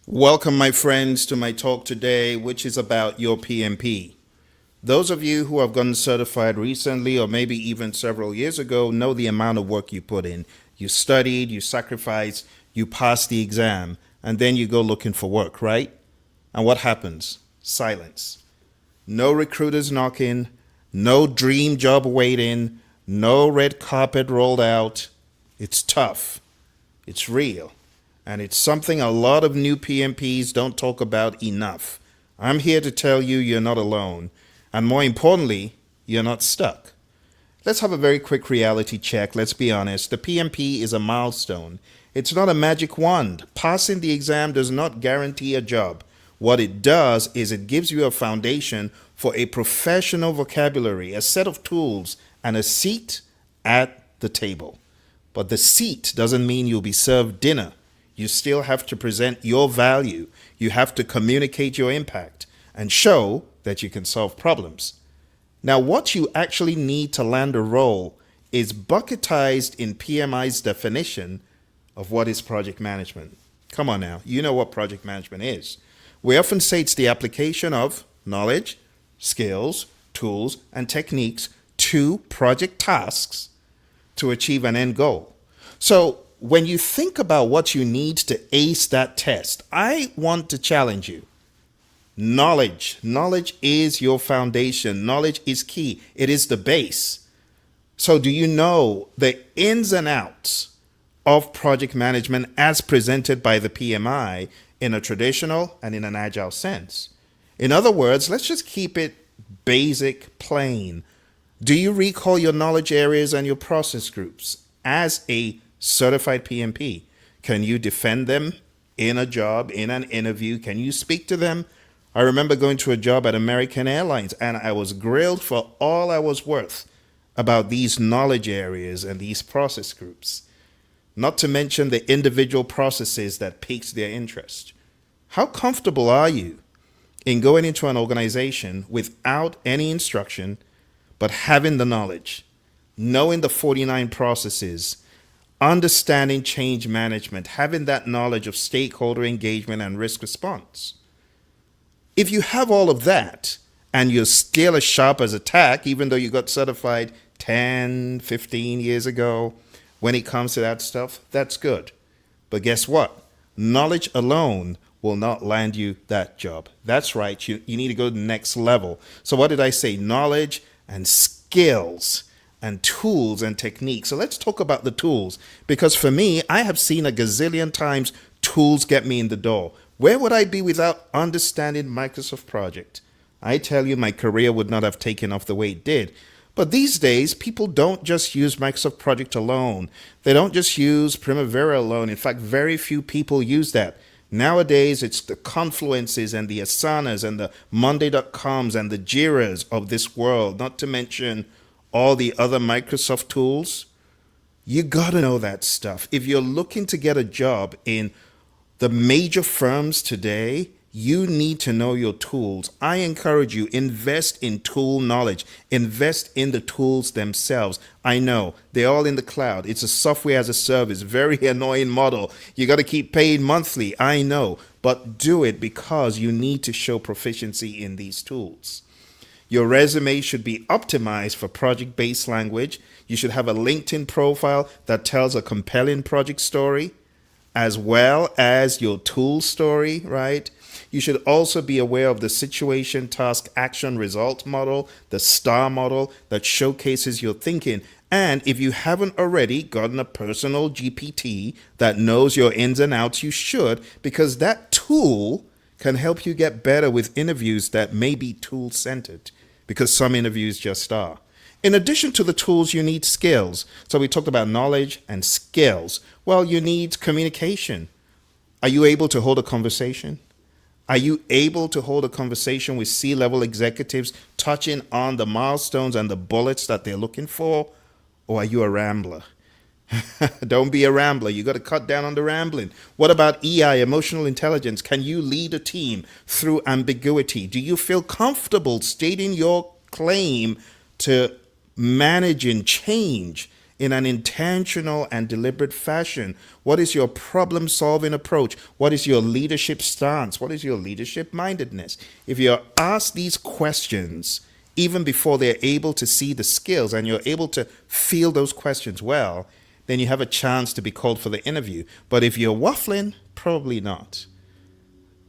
Welcome, my friends, to my talk today, which is about your PMP. Those of you who have gotten certified recently or maybe even several years ago know the amount of work you put in. You studied, you sacrificed, you passed the exam, and then you go looking for work, right? And what happens? Silence. No recruiters knocking, no dream job waiting, no red carpet rolled out. It's tough. It's real. And it's something a lot of new PMPs don't talk about enough. I'm here to tell you you're not alone. And more importantly, you're not stuck. Let's have a very quick reality check. Let's be honest. The PMP is a milestone. It's not a magic wand. Passing the exam does not guarantee a job. What it does is it gives you a foundation for a professional vocabulary, a set of tools, and a seat at the table. But the seat doesn't mean you'll be served dinner. You still have to present your value. You have to communicate your impact and show that you can solve problems. Now, what you actually need to land a role is bucketized in PMI's definition of what is project management. Come on now, you know what project management is. We often say it's the application of knowledge, skills, tools, and techniques to project tasks to achieve an end goal. So, when you think about what you need to ace that test, I want to challenge you. Knowledge. Knowledge is your foundation. Knowledge is key. It is the base. So do you know the ins and outs of project management as presented by the PMI in a traditional and in an agile sense? In other words, let's just keep it basic, plain. Do you recall your knowledge areas and your process groups as a certified PMP? Can you defend them in a job, in an interview? Can you speak to them? I remember going to a job at American Airlines and I was grilled for all I was worth about these knowledge areas and these process groups, not to mention the individual processes that piqued their interest. How comfortable are you in going into an organization without any instruction, but having the knowledge, knowing the 49 processes, understanding change management, having that knowledge of stakeholder engagement and risk response? If you have all of that and you're still as sharp as a tack, even though you got certified 10, 15 years ago, when it comes to that stuff, that's good. But guess what? Knowledge alone will not land you that job. That's right. You need to go to the next level. So what did I say? Knowledge and skills and tools and techniques. So let's talk about the tools, because for me, I have seen a gazillion times tools get me in the door. Where would I be without understanding Microsoft Project? I tell you, my career would not have taken off the way it did. But these days, people don't just use Microsoft Project alone. They don't just use Primavera alone. In fact, very few people use that. Nowadays, it's the Confluences and the Asanas and the Monday.coms and the Jiras of this world, not to mention all the other Microsoft tools. You gotta know that stuff. If you're looking to get a job in the major firms today, you need to know your tools. I encourage you, invest in tool knowledge. Invest in the tools themselves. I know, they're all in the cloud. It's a software as a service, very annoying model. You got to keep paying monthly, I know. But do it because you need to show proficiency in these tools. Your resume should be optimized for project-based language. You should have a LinkedIn profile that tells a compelling project story, as well as your tool story, right? You should also be aware of the situation, task, action, result model, the STAR model that showcases your thinking. And if you haven't already gotten a personal GPT that knows your ins and outs, you should, because that tool can help you get better with interviews that may be tool-centered, because some interviews just are. In addition to the tools, you need skills. So we talked about knowledge and skills. Well, you need communication. Are you able to hold a conversation? Are you able to hold a conversation with C-level executives touching on the milestones and the bullets that they're looking for? Or are you a rambler? Don't be a rambler. You got to cut down on the rambling. What about EI, emotional intelligence? Can you lead a team through ambiguity? Do you feel comfortable stating your claim to managing change in an intentional and deliberate fashion? What is your problem solving approach? What is your leadership stance? What is your leadership mindedness? If you're asked these questions, even before they're able to see the skills and you're able to feel those questions well, then you have a chance to be called for the interview. But if you're waffling, probably not.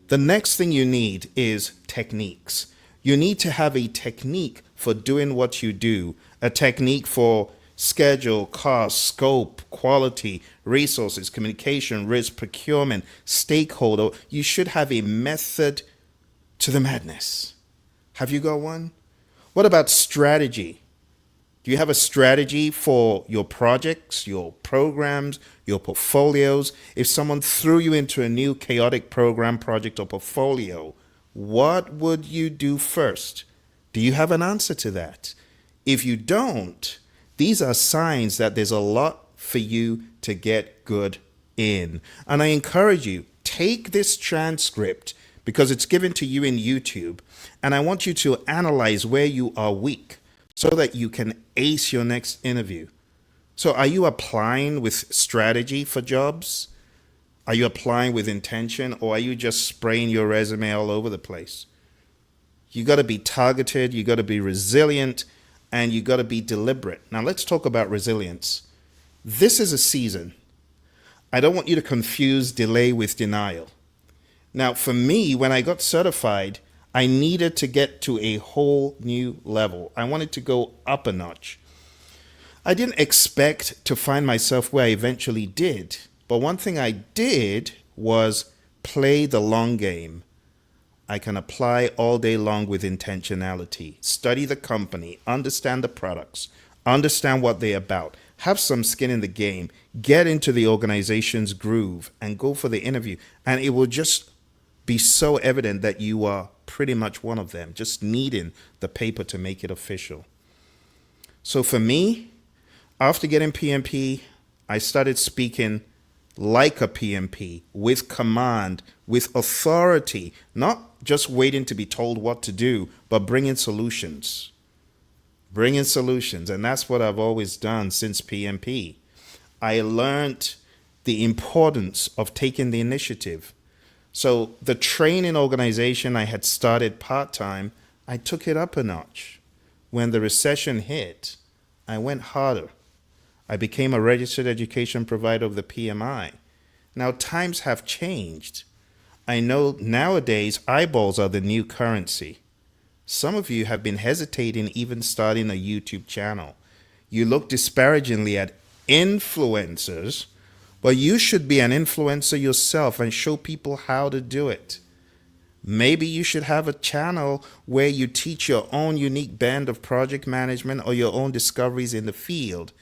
The next thing you need is techniques. You need to have a technique for doing what you do, a technique for schedule, cost, scope, quality, resources, communication, risk, procurement, stakeholder. You should have a method to the madness. Have you got one? What about strategy? Do you have a strategy for your projects, your programs, your portfolios? If someone threw you into a new chaotic program, project, or portfolio, what would you do first? Do you have an answer to that? If you don't, these are signs that there's a lot for you to get good in. And I encourage you, take this transcript because it's given to you in YouTube, and I want you to analyze where you are weak so that you can ace your next interview. So are you applying with strategy for jobs? Are you applying with intention, or are you just spraying your resume all over the place? You got to be targeted, you got to be resilient, and you got to be deliberate. Now let's talk about resilience. This is a season. I don't want you to confuse delay with denial. Now for me, when I got certified, I needed to get to a whole new level. I wanted to go up a notch. I didn't expect to find myself where I eventually did, but one thing I did was play the long game. I can apply all day long with intentionality, study the company, understand the products, understand what they're about, have some skin in the game, get into the organization's groove, and go for the interview. And it will just be so evident that you are pretty much one of them, just needing the paper to make it official. So for me, after getting PMP, I started speaking like a PMP, with command, with authority, not just waiting to be told what to do, but bringing solutions. Bringing solutions. And that's what I've always done since PMP. I learned the importance of taking the initiative. So the training organization I had started part-time, I took it up a notch. When the recession hit, I went harder. I became a registered education provider of the PMI. Now times have changed. I know nowadays eyeballs are the new currency. Some of you have been hesitating even starting a YouTube channel. You look disparagingly at influencers, but you should be an influencer yourself and show people how to do it. Maybe you should have a channel where you teach your own unique band of project management or your own discoveries in the field.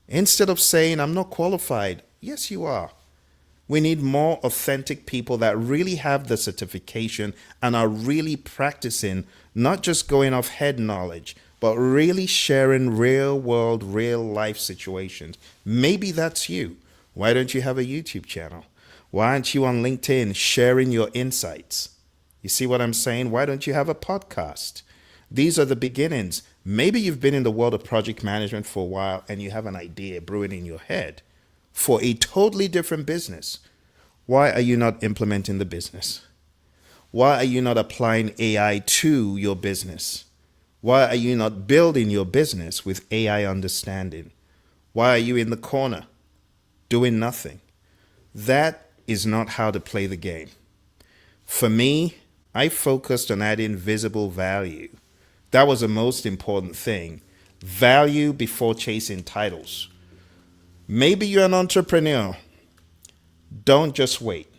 Instead of saying, I'm not qualified. Yes, you are. We need more authentic people that really have the certification and are really practicing, not just going off head knowledge, but really sharing real world, real life situations. Maybe that's you. Why don't you have a YouTube channel? Why aren't you on LinkedIn sharing your insights? You see what I'm saying? Why don't you have a podcast? These are the beginnings. Maybe you've been in the world of project management for a while and you have an idea brewing in your head for a totally different business. Why are you not implementing the business? Why are you not applying AI to your business? Why are you not building your business with AI understanding? Why are you in the corner doing nothing? That is not how to play the game. For me, I focused on adding visible value. That was the most important thing. Value before chasing titles. Maybe you're an entrepreneur. Don't just wait.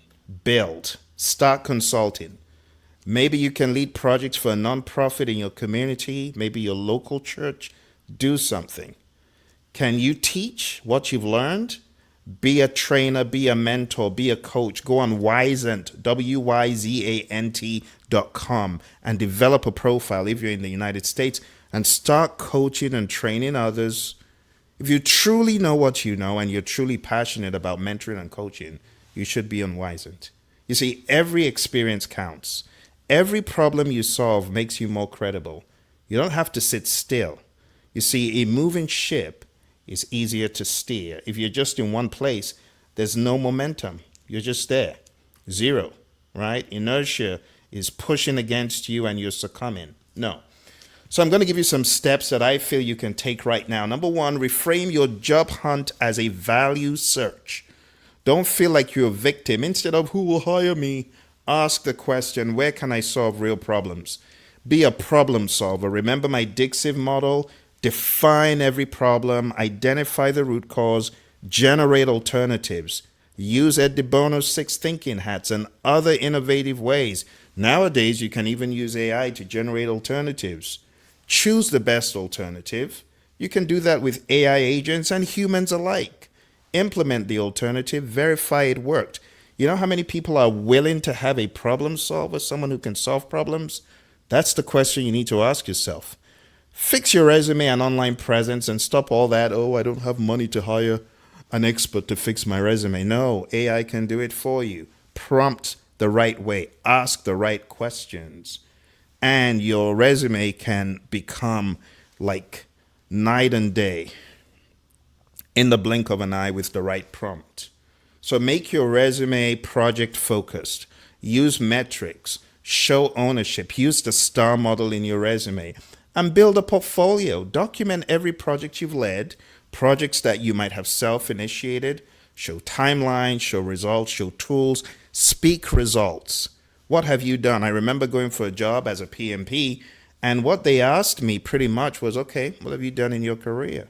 Build. Start consulting. Maybe you can lead projects for a nonprofit in your community, maybe your local church. Do something. Can you teach what you've learned? Be a trainer, be a mentor, be a coach. Go on Wyzant, WYZANT.com, and develop a profile if you're in the United States and start coaching and training others. If you truly know what you know and you're truly passionate about mentoring and coaching, you should be on Wyzant. You see, every experience counts. Every problem you solve makes you more credible. You don't have to sit still. You see, a moving ship It's easier to steer. If you're just in one place, there's no momentum. You're just there. Zero, right? Inertia is pushing against you and you're succumbing. No. So I'm going to give you some steps that I feel you can take right now. Number one, reframe your job hunt as a value search. Don't feel like you're a victim. Instead of who will hire me, ask the question, where can I solve real problems? Be a problem solver. Remember my Dixive model? Define every problem, identify the root cause, generate alternatives. Use Ed DeBono's 6 thinking hats and other innovative ways. Nowadays, you can even use AI to generate alternatives. Choose the best alternative. You can do that with AI agents and humans alike. Implement the alternative, verify it worked. You know how many people are willing to have a problem solver, someone who can solve problems? That's the question you need to ask yourself. Fix your resume and online presence and stop all that, oh, I don't have money to hire an expert to fix my resume. No, AI can do it for you. Prompt the right way, ask the right questions, and your resume can become like night and day in the blink of an eye with the right prompt. So make your resume project focused. Use metrics, show ownership, use the STAR model in your resume, and build a portfolio. Document every project you've led, projects that you might have self-initiated, show timelines, show results, show tools, speak results. What have you done? I remember going for a job as a PMP, and what they asked me pretty much was, okay, what have you done in your career?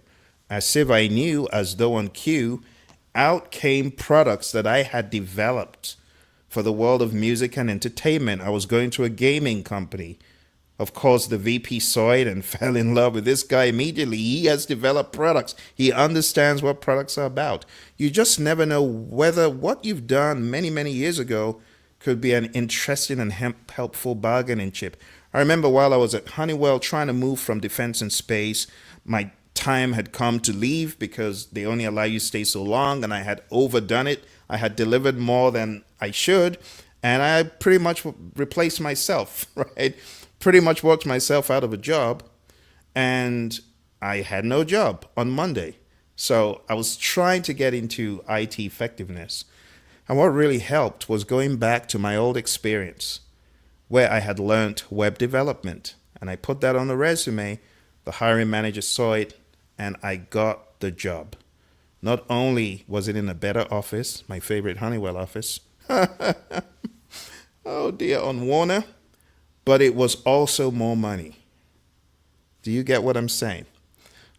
As if I knew, as though on cue, out came products that I had developed for the world of music and entertainment. I was going to a gaming company. Of course, the VP saw it and fell in love with this guy immediately. He has developed products. He understands what products are about. You just never know whether what you've done many, many years ago could be an interesting and helpful bargaining chip. I remember while I was at Honeywell trying to move from defense and space, my time had come to leave because they only allow you to stay so long, and I had overdone it. I had delivered more than I should, and I pretty much replaced myself, right? Pretty much worked myself out of a job, and I had no job on Monday. So I was trying to get into IT effectiveness. And what really helped was going back to my old experience where I had learned web development. And I put that on the resume. The hiring manager saw it, and I got the job. Not only was it in a better office, my favorite Honeywell office, oh dear, on Warner, but it was also more money. Do you get what I'm saying?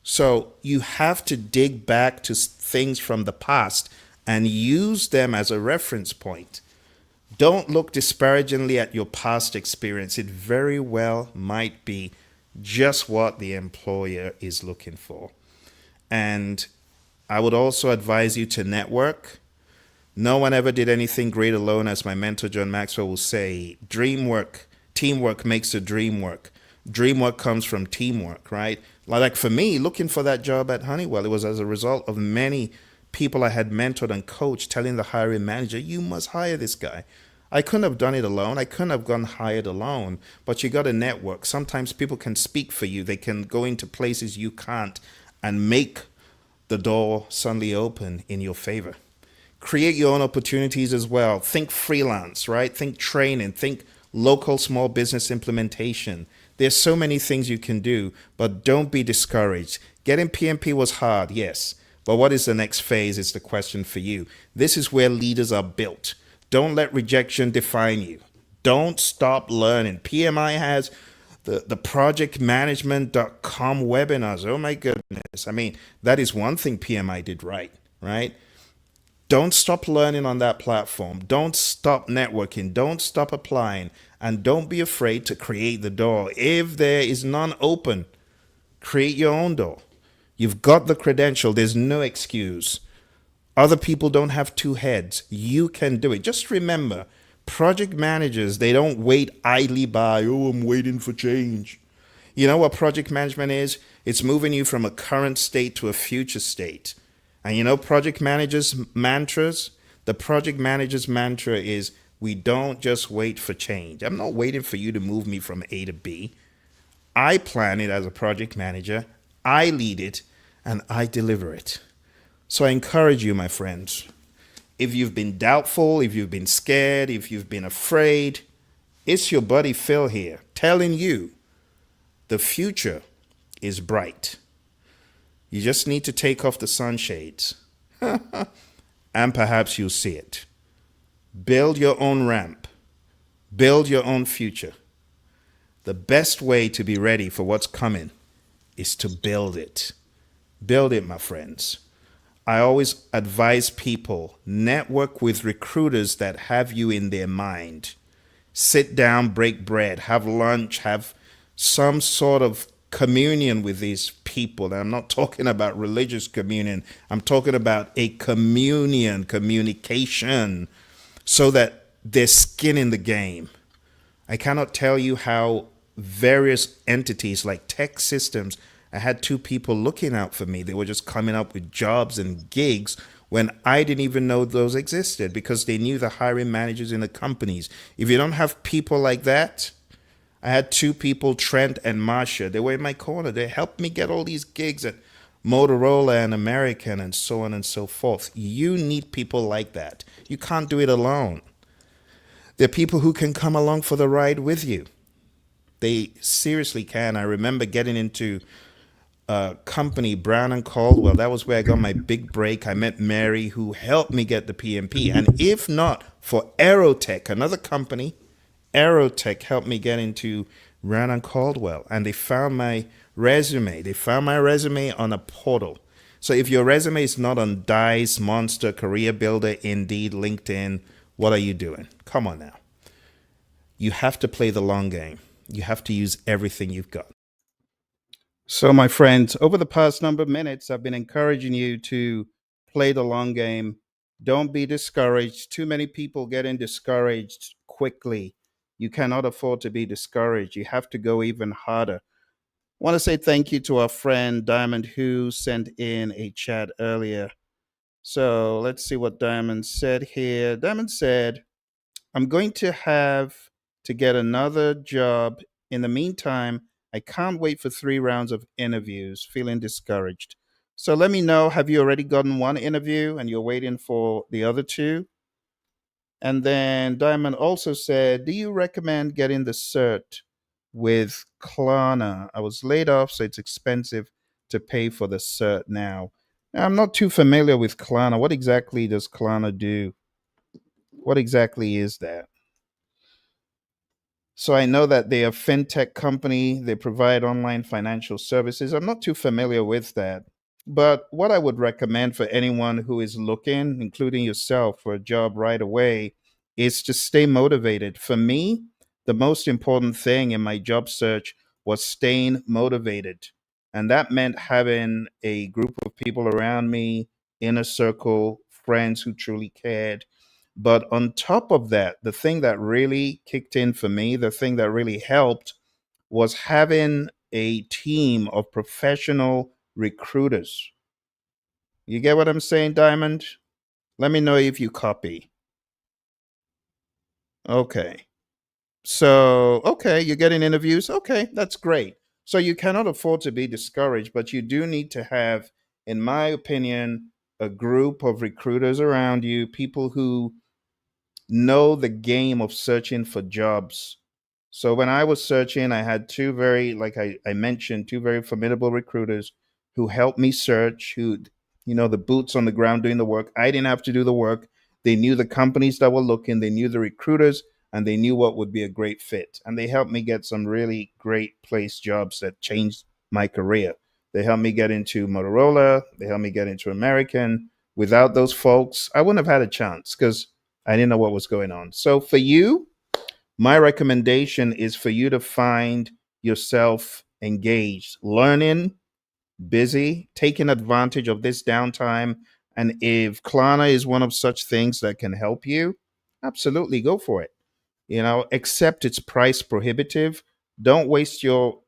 So you have to dig back to things from the past and use them as a reference point. Don't look disparagingly at your past experience. It very well might be just what the employer is looking for. And I would also advise you to network. No one ever did anything great alone, as my mentor John Maxwell will say. Teamwork makes the dream work. Dream work comes from teamwork, right? Like for me, looking for that job at Honeywell, it was as a result of many people I had mentored and coached telling the hiring manager, you must hire this guy. I couldn't have done it alone. I couldn't have gone hired alone, but you got to network. Sometimes people can speak for you. They can go into places you can't and make the door suddenly open in your favor. Create your own opportunities as well. Think freelance, right? Think training, think local small business implementation. There's so many things you can do, but don't be discouraged. Getting PMP was hard, yes. But what is the next phase is the question for you. This is where leaders are built. Don't let rejection define you. Don't stop learning. PMI has the projectmanagement.com webinars. Oh my goodness. I mean, that is one thing PMI did right? Don't stop learning on that platform. Don't stop networking. Don't stop applying. And don't be afraid to create the door. If there is none open, create your own door. You've got the credential. There's no excuse. Other people don't have two heads. You can do it. Just remember, project managers, they don't wait idly by, oh, I'm waiting for change. You know what project management is? It's moving you from a current state to a future state. And you know project managers' mantras? The project manager's mantra is, we don't just wait for change. I'm not waiting for you to move me from A to B. I plan it as a project manager. I lead it. and I deliver it. So I encourage you, my friends, if you've been doubtful, if you've been scared, if you've been afraid, it's your buddy Phil here telling you the future is bright. You just need to take off the sunshades and perhaps you'll see it. Build your own ramp, build your own future. The best way to be ready for what's coming is to build it. Build it, my friends. I always advise people network with recruiters that have you in their mind. Sit down, break bread, have lunch, have some sort of communion with these people. And I'm not talking about religious communion. I'm talking about a communication, so that there's skin in the game. I cannot tell you how various entities like tech systems, I had two people looking out for me. They were just coming up with jobs and gigs when I didn't even know those existed because they knew the hiring managers in the companies. If you don't have people like that, I had two people, Trent and Marsha. They were in my corner. They helped me get all these gigs at Motorola and American and so on and so forth. You need people like that. You can't do it alone. There are people who can come along for the ride with you. They seriously can. I remember getting into a company, Brown and Caldwell. That was where I got my big break. I met Mary, who helped me get the PMP. And if not for Aerotech, another company, Aerotech helped me get into Brown and Caldwell. And they found my resume. They found my resume on a portal. So if your resume is not on Dice, Monster, Career Builder, Indeed, LinkedIn, what are you doing? Come on now. You have to play the long game. You have to use everything you've got. So, my friends, over the past number of minutes, I've been encouraging you to play the long game. Don't be discouraged. Too many people getting discouraged quickly. You cannot afford to be discouraged. You have to go even harder. I want to say thank you to our friend Diamond, who sent in a chat earlier. So let's see what Diamond said here. Diamond said, I'm going to have to get another job. In the meantime, I can't wait for 3 rounds of interviews, feeling discouraged. So let me know, have you already gotten one interview and you're waiting for the other two? And then Diamond also said, do you recommend getting the cert with Klarna? I was laid off, so it's expensive to pay for the cert now. Now, I'm not too familiar with Klarna. What exactly does Klarna do? What exactly is that? So I know that they're a fintech company. They provide online financial services. I'm not too familiar with that. But what I would recommend for anyone who is looking, including yourself, for a job right away, is to stay motivated. For me, the most important thing in my job search was staying motivated. And that meant having a group of people around me, inner circle, friends who truly cared. But on top of that, the thing that really kicked in for me, the thing that really helped, was having a team of professional recruiters. You get what I'm saying, Diamond? Let me know if you copy. Okay. So, okay, you're getting interviews. Okay, that's great. So you cannot afford to be discouraged, but you do need to have, in my opinion, a group of recruiters around you, people who know the game of searching for jobs. So when I was searching, I had two very, like I mentioned, two very formidable recruiters who helped me search, who, the boots on the ground doing the work. I didn't have to do the work. They knew the companies that were looking, they knew the recruiters, and they knew what would be a great fit. And they helped me get some really great place jobs that changed my career. They helped me get into Motorola, they helped me get into American. Without those folks, I wouldn't have had a chance because I didn't know what was going on. So for you, my recommendation is for you to find yourself engaged, learning, busy, taking advantage of this downtime. And if Klarna is one of such things that can help you, absolutely go for it. Accept it's price prohibitive. Don't waste your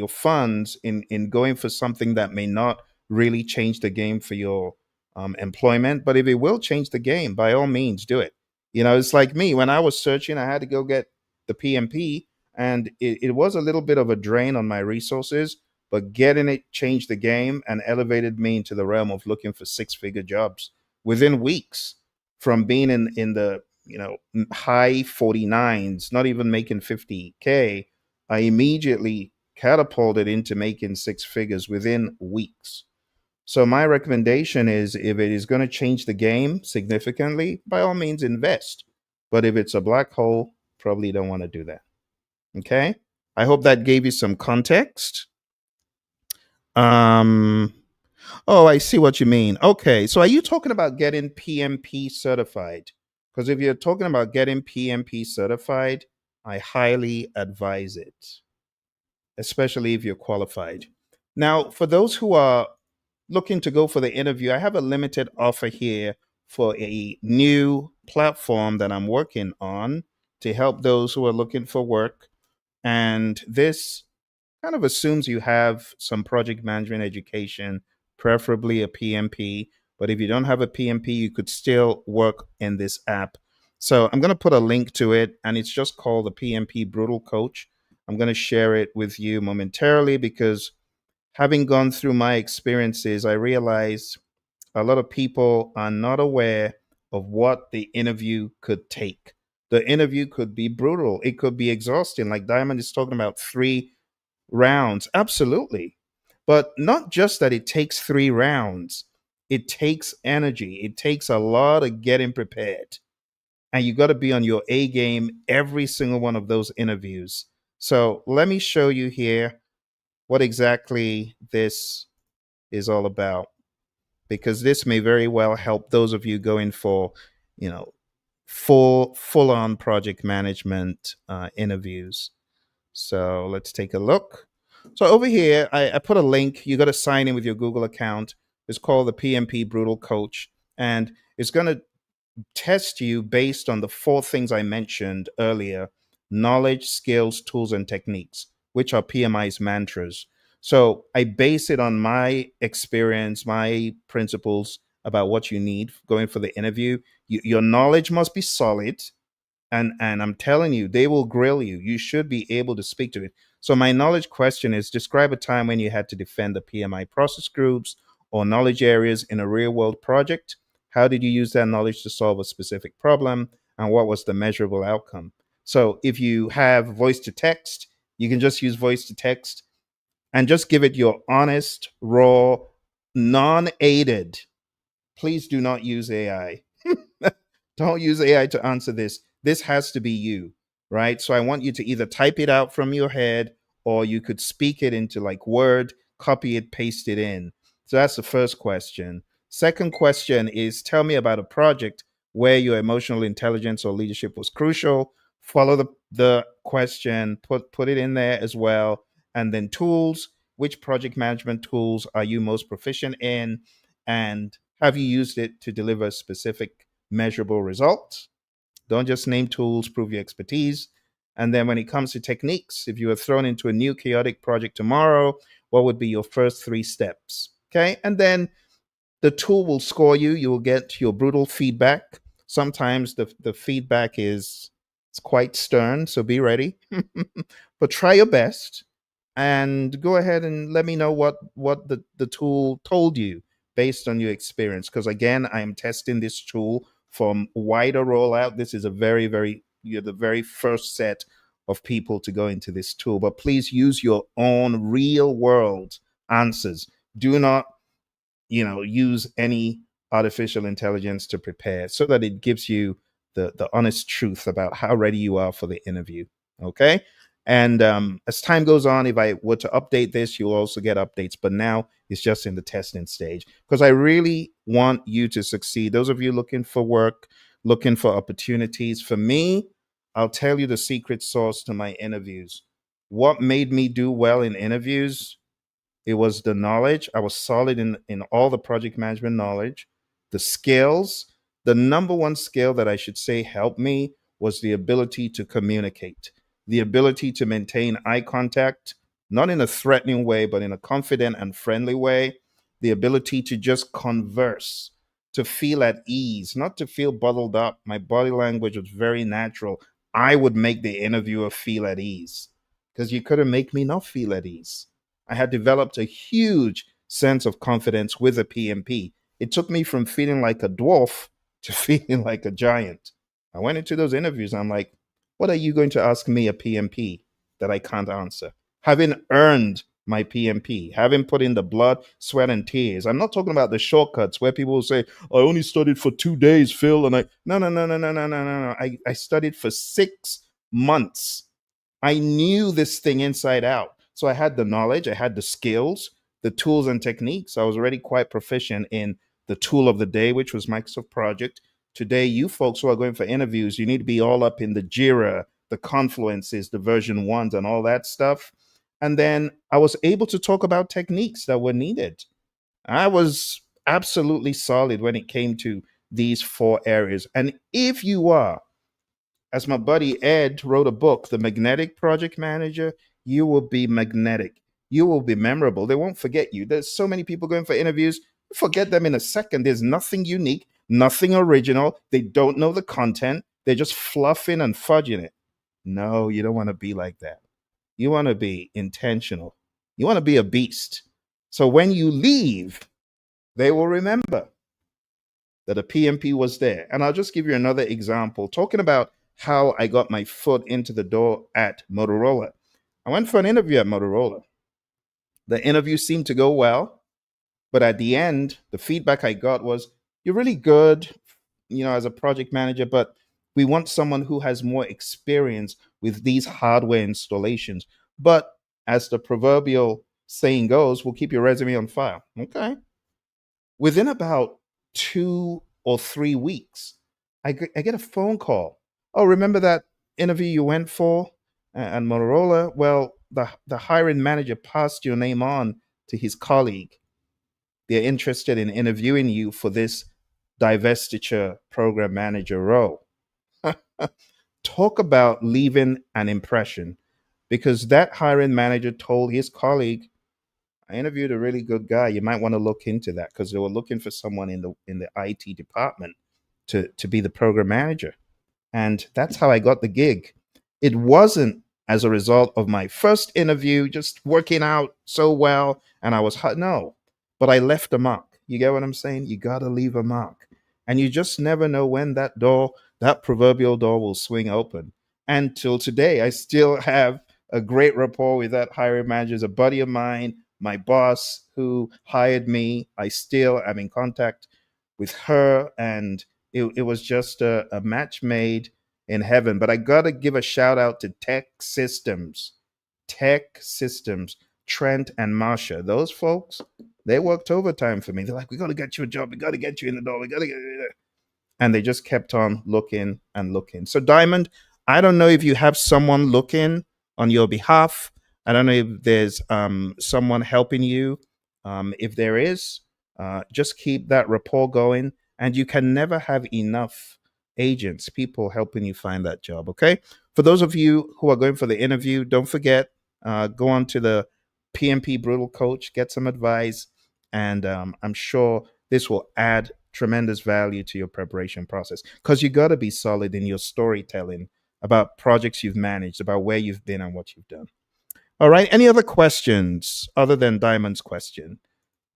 funds in going for something that may not really change the game for your employment. But if it will change the game, by all means, do it. It's like me when I was searching, I had to go get the PMP, and it was a little bit of a drain on my resources. but getting it changed the game and elevated me into the realm of looking for six-figure jobs within weeks, from being in the high 49s, not even making 50K. I immediately catapulted into making six figures within weeks. So my recommendation is, if it is going to change the game significantly, by all means invest. But if it's a black hole, probably don't want to do that. Okay? I hope that gave you some context. Um oh, I see what you mean. Okay. So are you talking about getting PMP certified? Because if you're talking about getting PMP certified, I highly advise it, especially if you're qualified. Now, for those who are looking to go for the interview, I have a limited offer here for a new platform that I'm working on to help those who are looking for work. And this kind of assumes you have some project management education, preferably a PMP. But if you don't have a PMP, you could still work in this app. So I'm going to put a link to it, and it's just called the PMP Brutal Coach. I'm going to share it with you momentarily because, having gone through my experiences, I realized a lot of people are not aware of what the interview could take. The interview could be brutal, it could be exhausting. Like Diamond is talking about 3 rounds. Absolutely. But not just that it takes 3 rounds, it takes energy, it takes a lot of getting prepared. And you got to be on your A game every single one of those interviews. So let me show you here what exactly this is all about, because this may very well help those of you going for, you know, full on project management interviews. So let's take a look. So over here, I put a link. You got to sign in with your Google account. It's called the PMP Brutal Coach, and it's going to test you based on the 4 things I mentioned earlier: knowledge, skills, tools, and techniques, which are PMI's mantras. So I base it on my experience, my principles about what you need going for the interview. Your knowledge must be solid, and I'm telling you, they will grill you. You should be able to speak to it. So my knowledge question is: describe a time when you had to defend the PMI process groups or knowledge areas in a real world project. How did you use that knowledge to solve a specific problem, and what was the measurable outcome? So if you have voice to text, you can just use voice to text and just give it your honest, raw, non-aided. Please do not use AI. Don't use AI to answer this. This has to be you, right? So I want you to either type it out from your head, or you could speak it into like Word, copy it, paste it in. So that's the first question. Second question is: tell me about a project where your emotional intelligence or leadership was crucial. Follow the question, put it in there as well. And then tools: which project management tools are you most proficient in? And have you used it to deliver specific measurable results? Don't just name tools, prove your expertise. And then when it comes to techniques, if you were thrown into a new chaotic project tomorrow, what would be your first 3 steps? Okay. And then the tool will score you. You will get your brutal feedback. Sometimes the feedback is it's quite stern, so be ready. But try your best and go ahead and let me know what the tool told you based on your experience. Because again, I am testing this tool for wider rollout. This is a you're the very first set of people to go into this tool. But please use your own real world answers. Do not use any artificial intelligence to prepare, so that it gives you the honest truth about how ready you are for the interview. Okay. And as time goes on, if I were to update this, you'll also get updates, but now it's just in the testing stage, because I really want you to succeed. Those of you looking for work, looking for opportunities, for me, I'll tell you the secret sauce to my interviews. What made me do well in interviews: it was the knowledge. I was solid in all the project management knowledge. The skills, the number one skill that I should say helped me was the ability to communicate, the ability to maintain eye contact, not in a threatening way, but in a confident and friendly way, the ability to just converse, to feel at ease, not to feel bottled up. My body language was very natural. I would make the interviewer feel at ease, because you couldn't make me not feel at ease. I had developed a huge sense of confidence with a PMP. It took me from feeling like a dwarf to feeling like a giant. I went into those interviews and I'm like, what are you going to ask me, a PMP, that I can't answer? Having earned my PMP, having put in the blood, sweat, and tears. I'm not talking about the shortcuts where people will say, I only studied for 2 days, Phil. And no, no, no, no, no, no, no, no. I studied for 6 months. I knew this thing inside out. So I had the knowledge, I had the skills, the tools and techniques. I was already quite proficient in the tool of the day, which was Microsoft Project. Today, you folks who are going for interviews, you need to be all up in the Jira, the Confluences, the version ones, and all that stuff. And then I was able to talk about techniques that were needed. I was absolutely solid when it came to these 4 areas. And if you are, as my buddy Ed wrote a book, The Magnetic Project Manager, you will be magnetic. You will be memorable. They won't forget you. There's so many people going for interviews. You forget them in a second. There's nothing unique, nothing original. They don't know the content. They're just fluffing and fudging it. No, you don't want to be like that. You want to be intentional. You want to be a beast. So when you leave, they will remember that a PMP was there. And I'll just give you another example, talking about how I got my foot into the door at Motorola. I went for an interview at Motorola. The interview seemed to go well, but at the end, the feedback I got was, you're really good, as a project manager, but we want someone who has more experience with these hardware installations. But as the proverbial saying goes, we'll keep your resume on file. Okay. Within about 2 or 3 weeks, I get a phone call. Oh, remember that interview you went for at Motorola? Well, the hiring manager passed your name on to his colleague. They're interested in interviewing you for this divestiture program manager role. Talk about leaving an impression, because that hiring manager told his colleague, I interviewed a really good guy. You might want to look into that, because they were looking for someone in the IT department to be the program manager. And that's how I got the gig. It wasn't as a result of my first interview just working out so well and I was hot. No, but I left a mark. You get what I'm saying? You got to leave a mark. And you just never know when that door, that proverbial door, will swing open. And till today, I still have a great rapport with that hiring manager. Is a buddy of mine, my boss who hired me. I still am in contact with her, and it was just a match made in heaven. But I got to give a shout out to Tech Systems, Trent and Marsha. Those folks, they worked overtime for me. They're like, we got to get you a job. We got to get you in the door. We got to get you there. And they just kept on looking and looking. So, Diamond, I don't know if you have someone looking on your behalf. I don't know if there's someone helping you. If there is, just keep that rapport going. And you can never have enough agents, people helping you find that job. Okay. For those of you who are going for the interview, don't forget, go on to the PMP Brutal Coach, get some advice, and I'm sure this will add tremendous value to your preparation process, because you got to be solid in your storytelling about projects you've managed, about where you've been and what you've done. All right. Any other questions other than Diamond's question?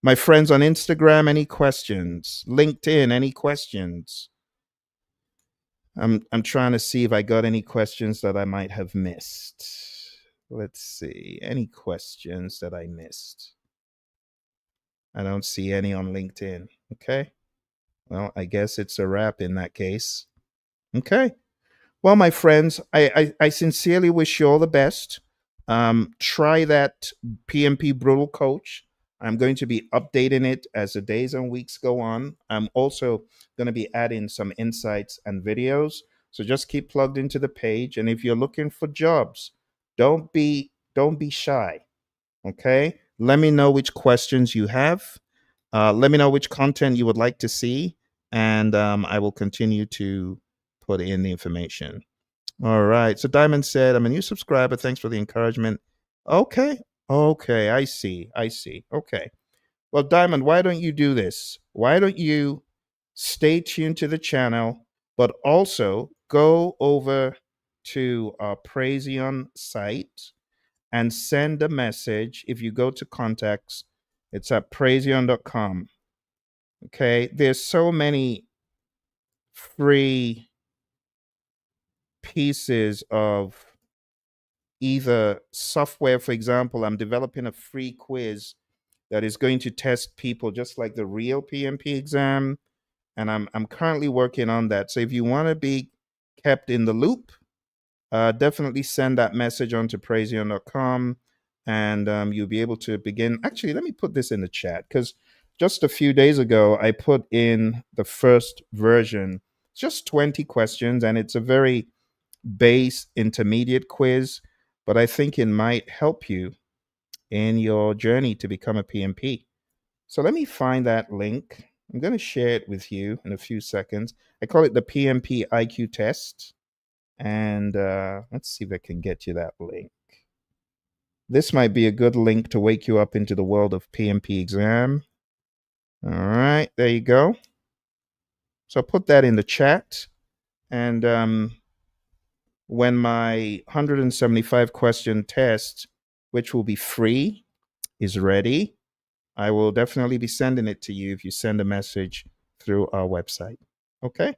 My friends on Instagram, any questions? LinkedIn, any questions? I'm trying to see if I got any questions that I might have missed. Let's see. Any questions that I missed? I don't see any on LinkedIn. Okay. Well, I guess it's a wrap in that case. Okay. Well, my friends, I sincerely wish you all the best. Try that PMP Brutal Coach. I'm going to be updating it as the days and weeks go on. I'm also going to be adding some insights and videos. So just keep plugged into the page. And if you're looking for jobs, don't be shy. Okay. Let me know which questions you have. Let me know which content you would like to see, and I will continue to put in the information. All right. So Diamond said, I'm a new subscriber. Thanks for the encouragement. Okay. Okay. I see. I see. Okay. Well, Diamond, why don't you do this? Why don't you stay tuned to the channel, but also go over to our Praizion site and send a message. If you go to contacts, it's at praision.com. Okay. There's so many free pieces of either software. For example, I'm developing a free quiz that is going to test people just like the real PMP exam. And I'm currently working on that. So if you want to be kept in the loop, definitely send that message on to praision.com, and you'll be able to begin. Actually, let me put this in the chat because just a few days ago, I put in the first version, just 20 questions, and it's a very base intermediate quiz, but I think it might help you in your journey to become a PMP. So let me find that link. I'm going to share it with you in a few seconds. I call it the PMP IQ test. And let's see if I can get you that link. This might be a good link to wake you up into the world of PMP exam. All right, there you go. So I'll put that in the chat. And when my 175 question test, which will be free, is ready, I will definitely be sending it to you if you send a message through our website. Okay?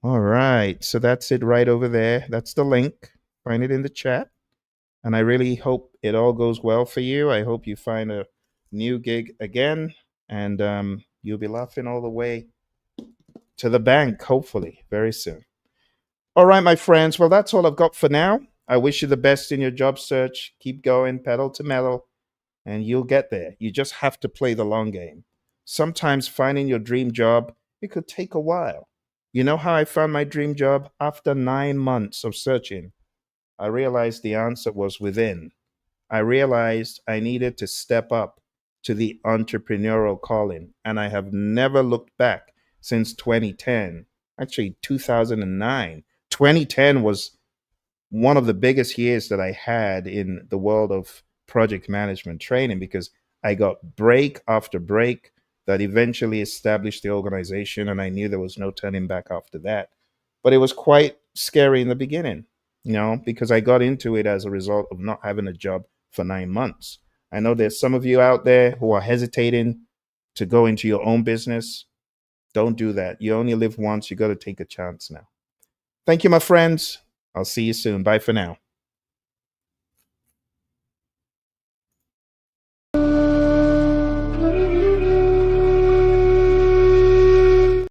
All right. So that's it right over there. That's the link. Find it in the chat. And I really hope it all goes well for you. I hope you find a new gig again, and you'll be laughing all the way to the bank, hopefully, very soon. All right, my friends. Well, that's all I've got for now. I wish you the best in your job search. Keep going, pedal to metal, and you'll get there. You just have to play the long game. Sometimes finding your dream job, it could take a while. You know how I found my dream job? After 9 months of searching, I realized the answer was within. I realized I needed to step up to the entrepreneurial calling, and I have never looked back since 2010. Actually, 2009. 2010 was one of the biggest years that I had in the world of project management training because I got break after break that eventually established the organization, and I knew there was no turning back after that. But it was quite scary in the beginning, because I got into it as a result of not having a job for 9 months. I know there's some of you out there who are hesitating to go into your own business. Don't do that. You only live once. You got to take a chance now. Thank you, my friends. I'll see you soon. Bye for now.